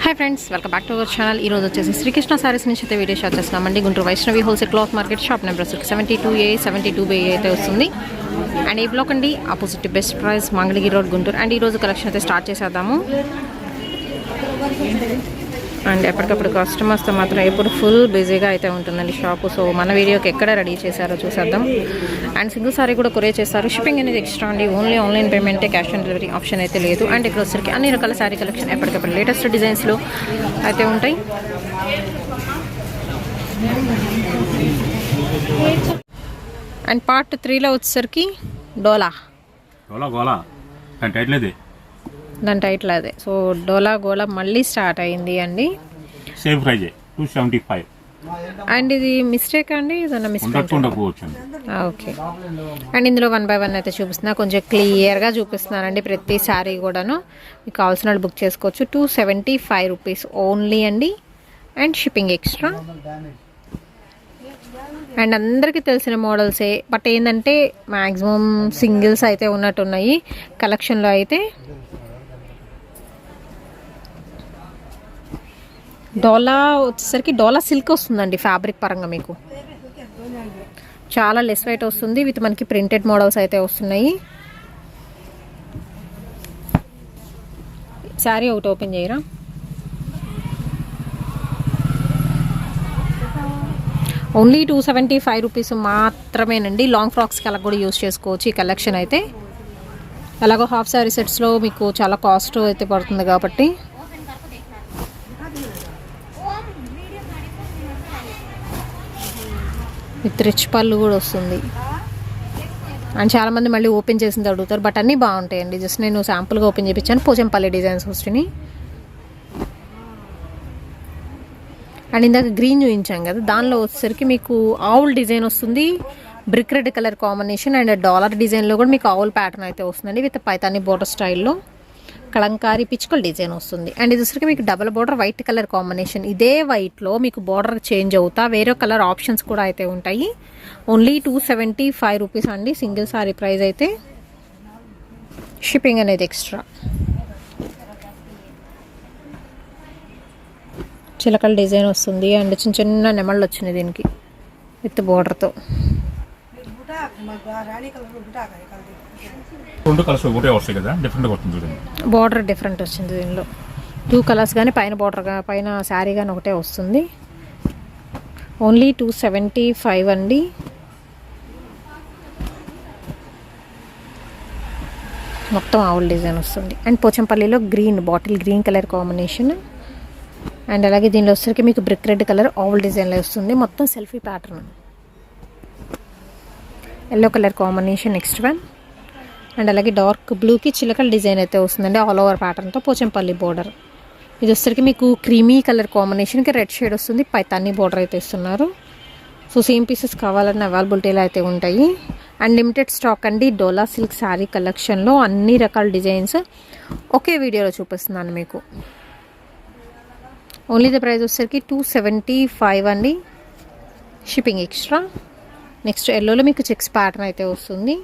Hi friends, welcome back to our channel. ఈరోజు వచ్చేసి శ్రీకృష్ణ సారీస్ నుంచి అయితే వీడియో షాట్ చేస్తున్నామండి. Guntur Vaishnavi wholesale cloth market shop number 72A 72B అయితే వస్తుంది. అండ్ ఈ బ్లాక్ అండి, opposite best price, Mangalagiri road, Guntur. And ఈరోజు కలెక్షన్ అయితే స్టార్ట్ చేసేద్దాము. అండ్ ఎప్పటికప్పుడు కస్టమర్స్తో మాత్రం ఎప్పుడు ఫుల్ బిజీగా అయితే ఉంటుందండి షాపు. సో మన వీడియోకి ఎక్కడ రెడీ చేశారో చూసేద్దాం. అండ్ సింగిల్ సారీ కూడా కొరియర్ చేస్తారు. షిప్పింగ్ అనేది ఎక్స్ట్రా అండి. ఓన్లీ ఆన్లైన్ పేమెంటే, క్యాష్ ఆన్ డెలివరీ ఆప్షన్ అయితే లేదు. అండ్ ఇక్కడ వచ్చరికి అన్ని రకాల సారీ కలెక్షన్ ఎప్పటికప్పుడు లేటెస్ట్ డిజైన్స్లో అయితే ఉంటాయి. అండ్ పార్ట్ 3లో వచ్చేసరికి డోలా దాని టైటిల్ అదే. సో డోలా గోలా మళ్ళీ స్టార్ట్ అయింది అండి. Same price 275. అండ్ ఇది మిస్టేక్ అండి, ఏదన్నా మిస్టేక్? ఓకే. అండ్ ఇందులో 1 by 1 అయితే చూపిస్తున్నా, కొంచెం క్లియర్గా చూపిస్తున్నానండి ప్రతి సారీ కూడాను. మీకు కావాల్సిన వాళ్ళు బుక్ చేసుకోవచ్చు. 275 రూపీస్ ఓన్లీ అండి. And shipping extra. అండ్ అందరికీ తెలిసిన మోడల్సే, బట్ ఏంటంటే మ్యాక్సిమం సింగిల్స్ అయితే ఉన్నట్టున్నాయి కలెక్షన్లో అయితే. డోలా వచ్చేసరికి డోలా సిల్క్ వస్తుందండి ఫ్యాబ్రిక్ పరంగా. మీకు చాలా లెస్ వెయిట్ వస్తుంది. విత్ మనకి ప్రింటెడ్ మోడల్స్ అయితే వస్తున్నాయి. శారీ ఒకటి ఓపెన్ చేయరా. ఓన్లీ 275 రూపీస్ మాత్రమేనండి. లాంగ్ ఫ్రాక్స్కి అలా కూడా యూస్ చేసుకోవచ్చు ఈ కలెక్షన్ అయితే. అలాగో హాఫ్ శారీ సెట్స్లో మీకు చాలా కాస్ట్ అయితే పడుతుంది కాబట్టి. విత్ రిచ్ పళ్ళు కూడా వస్తుంది. అండ్ చాలామంది మళ్ళీ ఓపెన్ చేసింది అడుగుతారు, బట్ అన్నీ బాగుంటాయండి. జస్ట్ నేను శాంపుల్గా ఓపెన్ చేయించాను. పోచంపల్లి డిజైన్స్ వచ్చినాయి. అండ్ ఇందాక గ్రీన్ చూపించాం కదా, దానిలో వచ్చేసరికి మీకు ఆవుల్ డిజైన్ వస్తుంది. Brick red colour combination. And dollar డిజైన్లో కూడా మీకు ఆవుల్ ప్యాటర్న్ అయితే వస్తుందండి. విత్ పైతాని బోర్డర్ స్టైల్లో కలంకారీ పిచ్చుకల్ డిజైన్ వస్తుంది. అండ్ ఇది వచ్చరికి మీకు double border white colour combination. ఇదే వైట్లో మీకు బోర్డర్ చేంజ్ అవుతా వేరే కలర్ ఆప్షన్స్ కూడా అయితే ఉంటాయి. ఓన్లీ 275 రూపీస్ అండి సింగిల్ సారీ ప్రైస్ అయితే. షిప్పింగ్ అనేది ఎక్స్ట్రా. చిలకల డిజైన్ వస్తుంది. అండ్ చిన్న చిన్న నెమళ్ళు వచ్చినాయి దీనికి విత్ బోర్డర్తో. బార్డర్ డిఫరెంట్ వచ్చింది దీనిలో. 2 కలర్స్ కానీ పైన బార్డర్ పైన శారీ కానీ ఒకటే వస్తుంది. ఓన్లీ 275 అండి. మొత్తం ఆవుల్ డిజైన్ వస్తుంది. అండ్ పోచంపల్లిలో green, bottle green colour combination. And అలాగే దీనిలో వచ్చరికి మీకు బ్రిక్ రెడ్ కలర్ ఆవుల్ డిజైన్లో వస్తుంది. మొత్తం selfie pattern. Yellow colour combination next one. And అలాగే డార్క్ బ్లూకి చిలకల డిజైన్ అయితే వస్తుందండి ఆల్ ఓవర్ ప్యాటర్న్తో. పోచంపల్లి బోర్డర్. ఇది వచ్చరికి మీకు క్రీమీ కలర్ కాంబినేషన్కి రెడ్ షేడ్ వస్తుంది. పైతాన్ని బోర్డర్ అయితే ఇస్తున్నారు. సో సేమ్ పీసెస్ కావాలన్న అవైలబిలిటీలో అయితే ఉంటాయి. అండ్ లిమిటెడ్ స్టాక్ అండి. డోలా సిల్క్ శారీ కలెక్షన్లో అన్ని రకాల డిజైన్స్ ఒకే వీడియోలో చూపిస్తున్నాను మీకు. ఓన్లీ ద ప్రైస్ వచ్చేసరికి 275 అండి. Shipping extra. నెక్స్ట్ ఎల్లోలో మీకు చెక్స్ ప్యాటర్న్ అయితే వస్తుంది.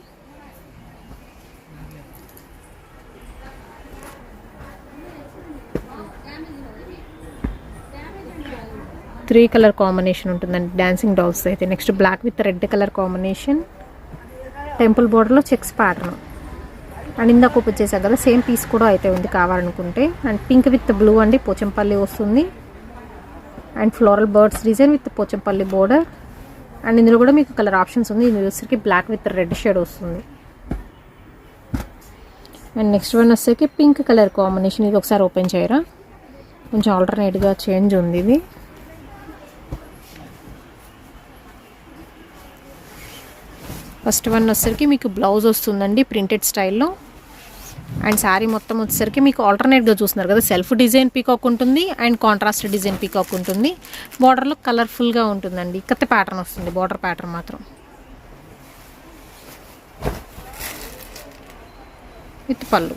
త్రీ కలర్ కాంబినేషన్ ఉంటుందండి డాన్సింగ్ డాల్స్ అయితే. Next black with red colour combination. Temple బోర్డర్లో చెక్స్ ప్యాటర్న్. అండ్ ఇందాక ఓపెన్ చేశాం కదా, సేమ్ పీస్ కూడా అయితే ఉంది కావాలనుకుంటే. అండ్ పింక్ విత్ బ్లూ అండి పోచంపల్లి వస్తుంది. And floral birds design with Pochampally border. And ఇందులో కూడా మీకు కలర్ ఆప్షన్స్ ఉంది. ఇది వచ్చరికి బ్లాక్ విత్ రెడ్ షేడ్ వస్తుంది. అండ్ నెక్స్ట్ వన్ వచ్చేసరికి పింక్ కలర్ కాంబినేషన్. ఇది ఒకసారి ఓపెన్ చేయరా, కొంచెం ఆల్టర్నేట్గా చేంజ్ ఉంది ఇది. ఫస్ట్ వన్ వచ్చేసరికి మీకు బ్లౌజ్ వస్తుందండి ప్రింటెడ్ స్టైల్లో. అండ్ శారీ మొత్తం వచ్చేసరికి మీకు ఆల్టర్నేట్గా చూస్తున్నారు కదా, సెల్ఫ్ డిజైన్ పీకాక్ ఉంటుంది అండ్ కాంట్రాస్ట్ డిజైన్ పీకాక్ ఉంటుంది. బార్డర్లో కలర్ఫుల్గా ఉంటుందండి. కత్తి ప్యాటర్న్ వస్తుంది బార్డర్ ప్యాటర్న్ మాత్రం. విత్ పళ్ళు.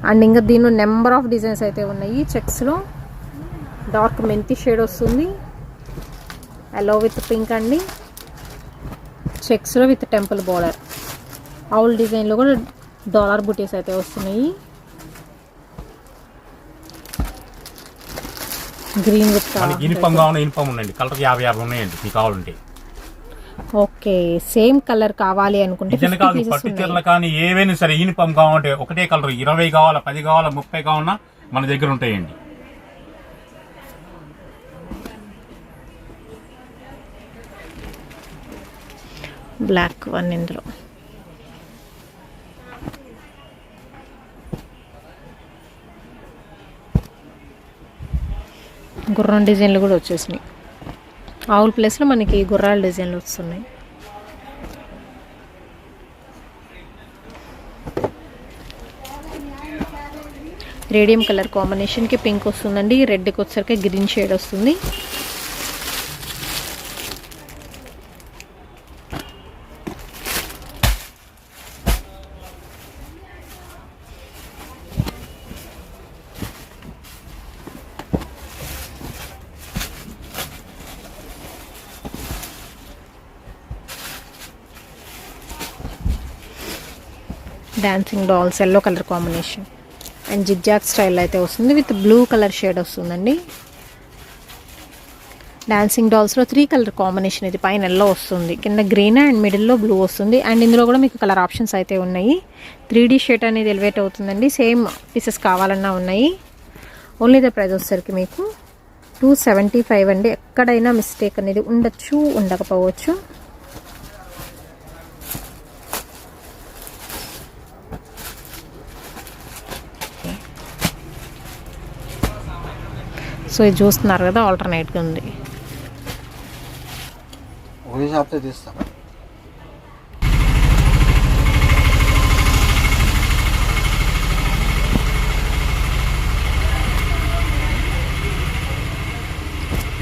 అండ్ ఇంకా దీనిలో నెంబర్ ఆఫ్ డిజైన్స్ అయితే ఉన్నాయి. చెక్స్లో డార్క్ మెంతి షేడ్ వస్తుంది. ఎల్లో విత్ పింక్ అండి. చెక్స్లో విత్ టెంపుల్ బోర్డర్. ఆవుల్ డిజైన్లో కూడా డాలర్ బుటీస్ అయితే వస్తున్నాయి. గ్రీన్ విత్ యూనిఫామ్ కావాలి, యూనిఫామ్ ఉండండి. కలర్ 50 ఉన్నాయండి మీకు కావాలంటే. ఓకే, సేమ్ కలర్ కావాలి అనుకుంటే డిజైన్ కాదు, పర్టికులర్ కానీ ఏవైనా సరే యూనిఫామ్ కావాలంటే ఒకటే కలర్ 20 కావాలా, 10 కావాలా, 30 కావాలన్నా మన దగ్గర ఉంటాయండి. బ్లాక్ వన్ ఇందులో గుర్రం డిజైన్లు కూడా వచ్చేసినాయి. ఆవుల ప్లేస్లో మనకి గుర్రాల డిజైన్లు వస్తున్నాయి. రేడియం కలర్ కాంబినేషన్కి పింక్ వస్తుందండి. రెడ్కి వచ్చేసరికి గ్రీన్ షేడ్ వస్తుంది. Dancing dolls yellow colour combination and zigzag style అయితే వస్తుంది విత్ బ్లూ కలర్ షేడ్ వస్తుందండి. డాన్సింగ్ డాల్స్లో 3 కలర్ కాంబినేషన్, ఇది పైన ఎల్లో వస్తుంది, కింద గ్రీన్ అండ్ మిడిల్లో బ్లూ వస్తుంది. అండ్ ఇందులో కూడా మీకు కలర్ ఆప్షన్స్ అయితే ఉన్నాయి. 3D షేడ్ అనేది ఎలివేట్ అవుతుందండి. సేమ్ పీసెస్ కావాలన్నా ఉన్నాయి. ఓన్లీ ద ప్రైస్ వచ్చేసరికి మీకు 275 అండి. ఎక్కడైనా మిస్టేక్ అనేది ఉండొచ్చు, ఉండకపోవచ్చు. సో ఇది చూస్తున్నారు కదా, ఆల్టర్నేట్గా ఉంది.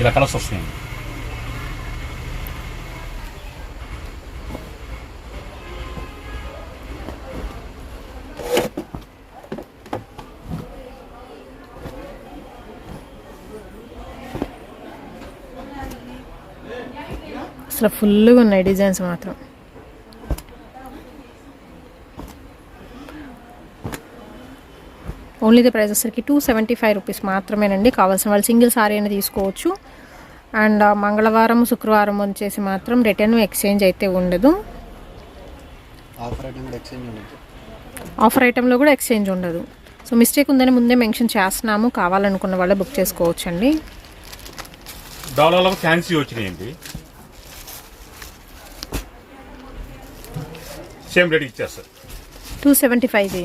ఇలా కలర్స్ వస్తున్నాయి. అసలు ఫుల్గా ఉన్నాయి డిజైన్స్ మాత్రం. ఓన్లీ ద ప్రైస్ వచ్చేసరికి 275 రూపీస్ మాత్రమేనండి. కావాల్సిన వాళ్ళు సింగిల్ సారీ అయినా తీసుకోవచ్చు. అండ్ మంగళవారం శుక్రవారం వచ్చేసి మాత్రం రిటర్న్ ఎక్స్చేంజ్ అయితే ఉండదు. ఆఫర్ ఐటెంలో కూడా ఎక్స్చేంజ్ ఉండదు. సో మిస్టేక్ ఉందని ముందే మెన్షన్ చేస్తున్నాము, కావాలనుకున్న వాళ్ళే బుక్ చేసుకోవచ్చండి. డాలర్లో ఫ్యాన్సీ వచ్చినాయండి, సేమ్ రేట్ ఇచ్చేస్తారు. 275.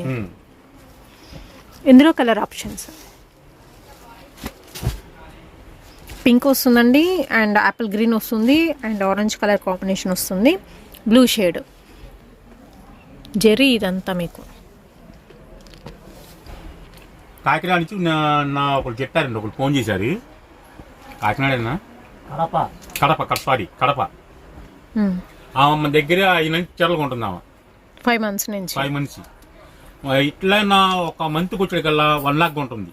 ఇందులో కలర్ ఆప్షన్స్ పింక్ వస్తుందండి, అండ్ యాపిల్ గ్రీన్ వస్తుంది, అండ్ ఆరెంజ్ కలర్ కాంబినేషన్ వస్తుంది, బ్లూ షేడ్ జెర్రీ. ఇదంతా మీకు కాకినాడ నుంచి నా ఒకళ్ళు చెప్పారండి, ఒకళ్ళు ఫోన్ చేశారు. కాకినాడేనా? కడప. మన దగ్గర 5 నుంచి చీరలు కొంటున్నాము. 5 months నుంచి 5 months. ఇట్లా నా ఒక మంత్కి వచ్చేకల్లా 1 lakh ఉంటుంది.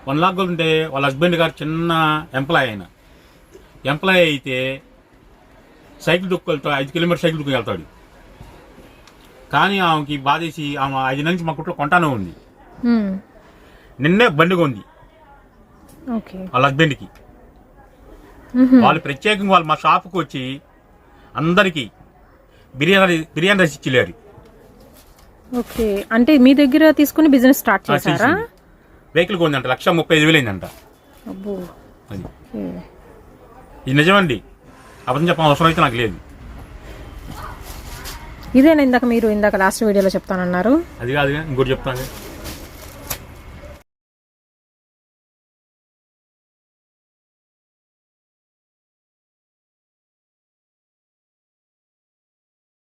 1 lakh ఉంటే వాళ్ళ హస్బెండ్ గారు చిన్న ఎంప్లాయ్ అయితే సైకిల్ దొక్కుకెళ్తా 5 కిలోమీటర్ సైకిల్ దొక్కు వెళ్తాడు. కానీ ఆమెకి బాధేసి ఆమె 5 నుంచి మా కుట్లో కొంటానే ఉంది. నిన్నే బండి కొంది వాళ్ళ హస్బెండ్కి. వాళ్ళు ప్రత్యేకంగా వాళ్ళు మా షాప్కి వచ్చి అందరికి బిర్యానీ రైస్ ఇచ్చిలేరు. ఓకే, అంటే మీ దగ్గర తీసుకుని బిజినెస్ స్టార్ట్ చేశారా? వెహికల్ కొందంట, 1,35,000 అయిందంట. అబ్బో, అది ఇది నిజమండి, అబద్ధం చెప్పడం అవసరం అయితే నాకు లేదు. ఇదేనా ఇందాక మీరు లాస్ట్ వీడియోలో చెప్తానన్నారు? అది కాదు, ఇంకోటి చెప్తాను.